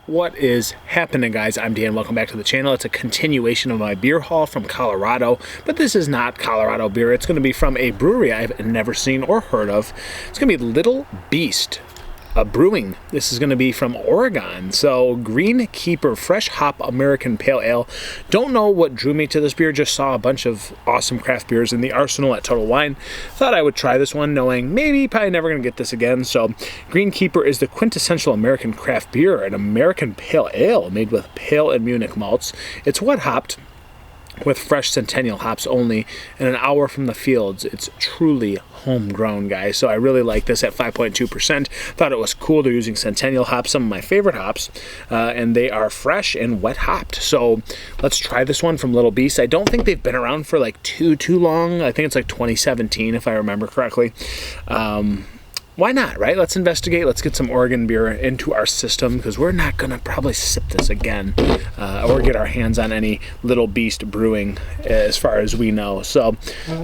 What is happening, guys? I'm Dan. Welcome back to the channel. It's a continuation of my beer haul from Colorado, but this is not Colorado beer. It's going to be from a brewery I've never seen or heard of. It's going to be Little Beast Brewing. This is going to be from Oregon. So Green Keeper Fresh Hop American Pale Ale. Don't know what drew me to this beer. Just saw a bunch of awesome craft beers in the arsenal at Total Wine. Thought I would try this one, knowing maybe probably never going to get this again. So Green Keeper is the quintessential American craft beer, an American pale ale made with pale and Munich malts. It's wet hopped with fresh Centennial hops only, and an hour from the fields. It's truly homegrown, guys. So I really like this at 5.2%. Thought it was cool. They're using Centennial hops, some of my favorite hops, and they are fresh and wet hopped. So let's try this one from Little Beast. I don't think they've been around for like too long. I think it's like 2017 if I remember correctly. Why not, right? Let's investigate. Let's get some Oregon beer into our system, because we're not going to probably sip this again or get our hands on any Little Beast Brewing as far as we know. So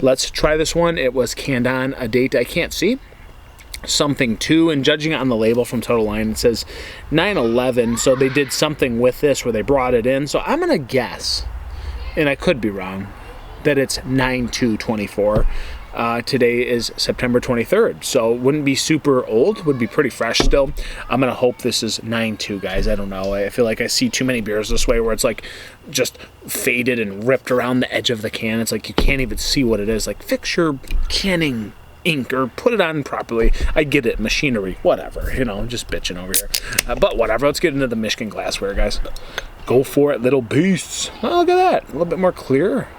let's try this one. It was canned on a date I can't see. Something too, and judging on the label from Total Wine, it says 9/11. So they did something with this where they brought it in. So I'm going to guess, and I could be wrong, that it's 9/2/24. Today is September 23rd, so wouldn't be super old, would be pretty fresh still. I'm gonna hope this is 9/2, guys. I don't know. I feel like I see too many beers this way where it's like just faded and ripped around the edge of the can. It's like you can't even see what it is. Like, fix your canning ink or put it on properly. I get it, machinery, whatever, you know, just bitching over here. But whatever, let's get into the Michigan glassware, guys. Go for it, Little Beasts. Oh, look at that, a little bit more clear.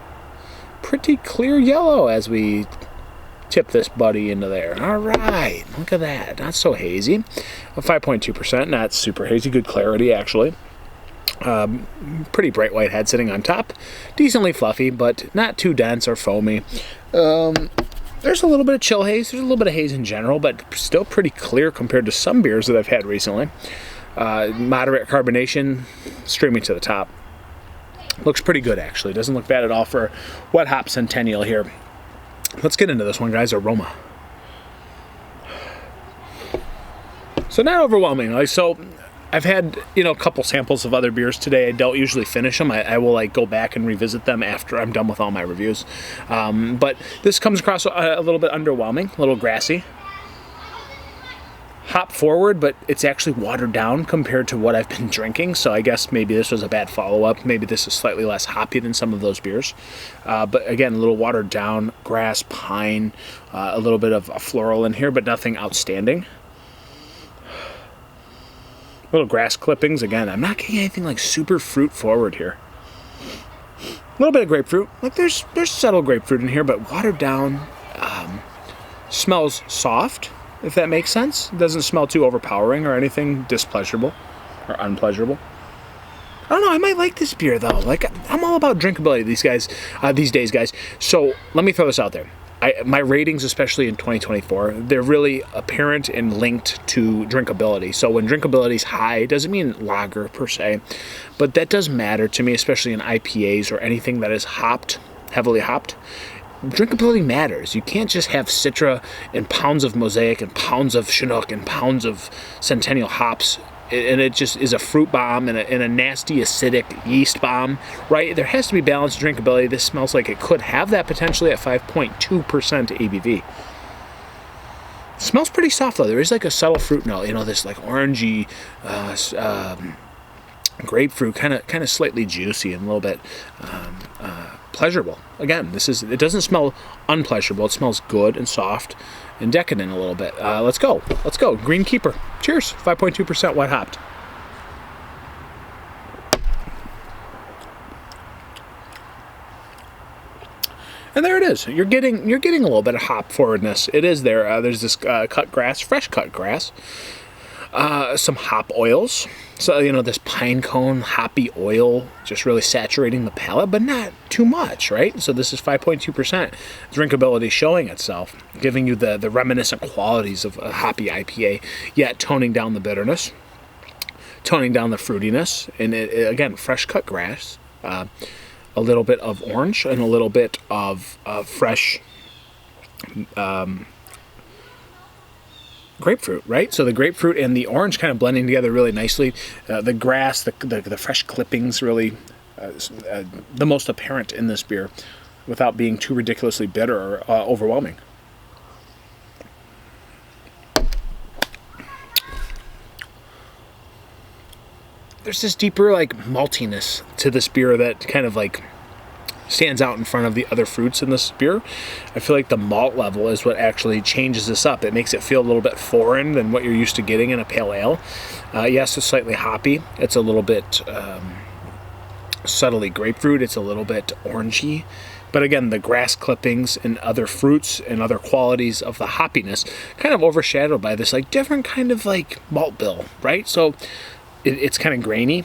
Pretty clear yellow as we tip this buddy into there. All right, look at that. Not so hazy. 5.2%, not super hazy. Good clarity, actually. Pretty bright white head sitting on top. Decently fluffy, but not too dense or foamy. There's a little bit of chill haze. There's a little bit of haze in general, but still pretty clear compared to some beers that I've had recently. Moderate carbonation, streaming to the top. Looks pretty good, actually. Doesn't look bad at all for wet hop Centennial here. Let's get into this one, guys. Aroma. So not overwhelming. Like, so I've had, you know, a couple samples of other beers today. I don't usually finish them. I will like go back and revisit them after I'm done with all my reviews. But this comes across a little bit underwhelming, a little grassy. Hop forward, but it's actually watered down compared to what I've been drinking. So I guess maybe this was a bad follow-up. Maybe this is slightly less hoppy than some of those beers. But again, a little watered down, grass, pine, a little bit of a floral in here, but nothing outstanding. Little grass clippings. Again, I'm not getting anything like super fruit forward here. A little bit of grapefruit. Like there's subtle grapefruit in here, but watered down. Smells soft, if that makes sense. It doesn't smell too overpowering or anything displeasurable or unpleasurable. I don't know, I might like this beer though. Like, I'm all about drinkability these days, guys. So let me throw this out there. My ratings, especially in 2024, they're really apparent and linked to drinkability. So when drinkability is high, it doesn't mean lager per se, but that does matter to me, especially in IPAs or anything that is hopped, heavily hopped. Drinkability matters. You can't just have Citra and pounds of Mosaic and pounds of Chinook and pounds of Centennial hops, and it just is a fruit bomb and a nasty acidic yeast bomb, right? There has to be balanced drinkability. This smells like it could have that potentially at 5.2% ABV. It smells pretty soft though. There is like a subtle fruit note, you know, this like orangey, grapefruit, kind of slightly juicy and a little bit pleasurable. Again, it doesn't smell unpleasurable. It smells good and soft and decadent a little bit. Let's go. Green Keeper. Cheers. 5.2% wet hopped. And there it is. You're getting a little bit of hop forwardness. It is there. There's this cut grass, fresh cut grass. Some hop oils. So, you know, this pine cone hoppy oil just really saturating the palate, but not too much, right? So this is 5.2%. Drinkability showing itself, giving you the reminiscent qualities of a hoppy IPA, yet toning down the bitterness, toning down the fruitiness, and again, fresh cut grass, a little bit of orange, and a little bit of fresh grapefruit, right? So the grapefruit and the orange kind of blending together really nicely. The grass, the fresh clippings really the most apparent in this beer without being too ridiculously bitter or overwhelming. There's this deeper like maltiness to this beer that kind of like stands out in front of the other fruits in this beer. I feel like the malt level is what actually changes this up. It makes it feel a little bit foreign than what you're used to getting in a pale ale. Yes, it's slightly hoppy. It's a little bit subtly grapefruit. It's a little bit orangey. But again, the grass clippings and other fruits and other qualities of the hoppiness kind of overshadowed by this like different kind of like malt bill, right? So it's kind of grainy,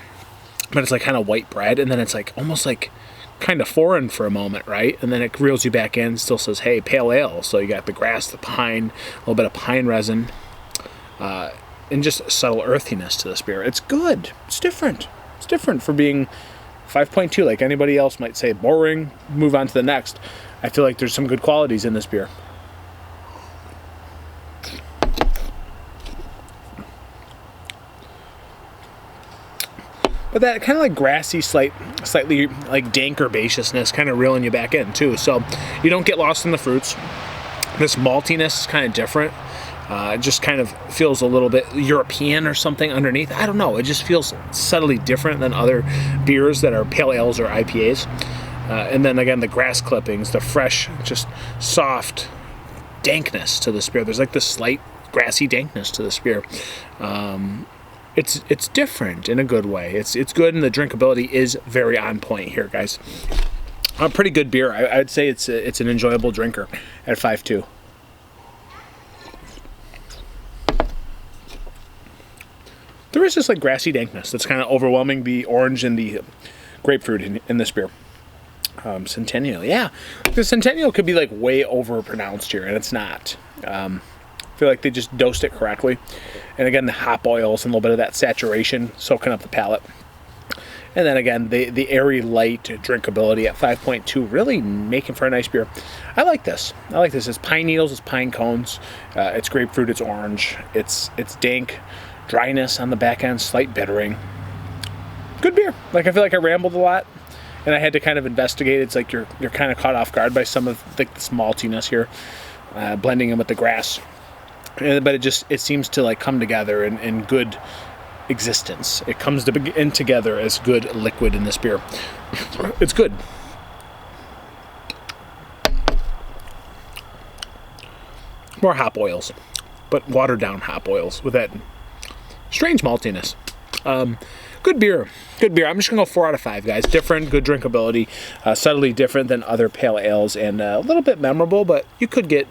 but it's like kind of white bread, and then it's like almost like kind of foreign for a moment, right? And then it reels you back in, still says, hey, pale ale. So you got the grass, the pine, a little bit of pine resin, and just subtle earthiness to this beer. It's good. It's different. It's different for being 5.2. Like anybody else might say, boring, move on to the next. I feel like there's some good qualities in this beer. But that kind of like grassy, slightly like dank herbaceousness kind of reeling you back in too. So you don't get lost in the fruits. This maltiness is kind of different. It just kind of feels a little bit European or something underneath. I don't know. It just feels subtly different than other beers that are pale ales or IPAs. And then again, the grass clippings, the fresh, just soft dankness to this beer. There's like this slight grassy dankness to this beer. It's different in a good way. It's good, and the drinkability is very on point here, guys. A pretty good beer. I'd say it's an enjoyable drinker at 5.2. There is this like grassy dankness that's kind of overwhelming the orange and the grapefruit in this beer. Centennial, yeah. The Centennial could be like way overpronounced here, and it's not. I feel like they just dosed it correctly. And again, the hop oils and a little bit of that saturation soaking up the palate. And then again, the airy, light drinkability at 5.2, really making for a nice beer. I like this. It's pine needles, it's pine cones, it's grapefruit, it's orange, it's dank, dryness on the back end, slight bittering. Good beer. Like I feel like I rambled a lot, and I had to kind of investigate. It's like you're kind of caught off guard by some of like this maltiness here, blending in with the grass. But it seems to like come together in good existence. It comes in together as good liquid in this beer. It's good. More hop oils, but watered down hop oils with that strange maltiness. Good beer. I'm just gonna go 4 out of 5, guys. Different, good drinkability, subtly different than other pale ales, and a little bit memorable, but you could get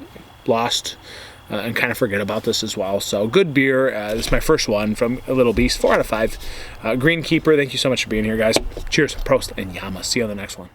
lost and kind of forget about this as well. So good beer. This is my first one from A Little Beast. 4 out of 5. Greenkeeper, thank you so much for being here, guys. Cheers, Prost, and Yama. See you on the next one.